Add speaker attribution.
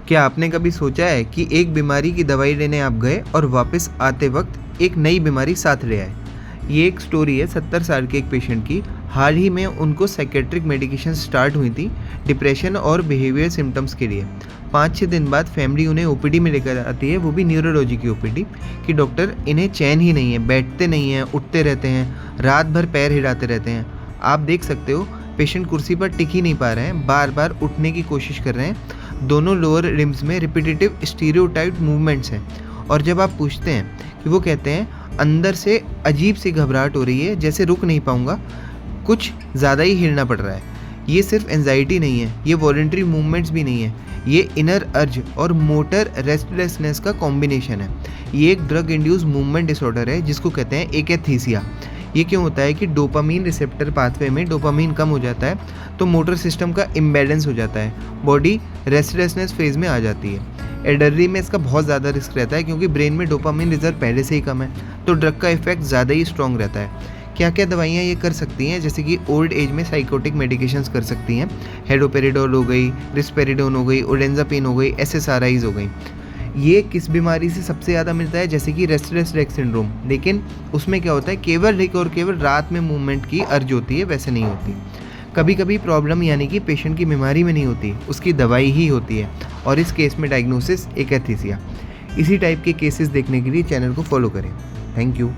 Speaker 1: क्या आपने कभी सोचा है कि एक बीमारी की दवाई लेने आप गए और वापस आते वक्त एक नई बीमारी साथ ले आए? ये एक स्टोरी है 70 साल के एक पेशेंट की। हाल ही में उनको साइकेट्रिक मेडिकेशन स्टार्ट हुई थी डिप्रेशन और बिहेवियर सिम्टम्स के लिए। 5-6 दिन बाद फैमिली उन्हें ओपीडी में लेकर आती है, वो भी न्यूरोलॉजी की ओपीडी, कि डॉक्टर इन्हें चैन ही नहीं है, बैठते नहीं हैं, उठते रहते हैं, रात भर पैर हिलाते रहते हैं। आप देख सकते हो पेशेंट कुर्सी पर टिक ही नहीं पा रहे हैं, बार बार उठने की कोशिश कर रहे हैं। दोनों लोअर लिम्स में रिपीटेटिव स्टीरियोटाइप मूवमेंट्स हैं, और जब आप पूछते हैं कि वो कहते हैं अंदर से अजीब सी घबराहट हो रही है, जैसे रुक नहीं पाऊंगा, कुछ ज़्यादा ही हिलना पड़ रहा है। ये सिर्फ एंजाइटी नहीं है, ये वॉलंटरी मूवमेंट्स भी नहीं है, ये इनर अर्ज और मोटर रेस्टलेसनेस का कॉम्बिनेशन है। ये एक ड्रग इंड्यूस मूवमेंट डिसऑर्डर है जिसको कहते हैं एकैथीसिया। ये क्यों होता है कि डोपामीन रिसेप्टर पाथवे में डोपामीन कम हो जाता है तो मोटर सिस्टम का इम्बैलेंस हो जाता है, बॉडी रेस्टलेसनेस फेज में आ जाती है। एल्डरली में इसका बहुत ज़्यादा रिस्क रहता है क्योंकि ब्रेन में डोपामीन रिजर्व पहले से ही कम है, तो ड्रग का इफेक्ट ज़्यादा ही स्ट्रॉन्ग रहता है। क्या क्या दवाइयाँ ये कर सकती हैं? जैसे कि ओल्ड एज में साइकोटिक मेडिकेशंस कर सकती हैं, हेडोपेरिडोल हो गई, रिस्पेरिडोन हो गई, ओडेंजापिन हो गई, एसएसआरआईज हो गई। ये किस बीमारी से सबसे ज़्यादा मिलता है? जैसे कि रेस्टलेस लेग सिंड्रोम, लेकिन उसमें क्या होता है, केवल एक और केवल रात में मूवमेंट की अर्ज होती है, वैसे नहीं होती। कभी कभी प्रॉब्लम यानी कि पेशेंट की बीमारी में नहीं होती, उसकी दवाई ही होती है, और इस केस में डायग्नोसिस एकैथीसिया। इसी टाइप के केसेस देखने के लिए चैनल को फॉलो करें। Thank you.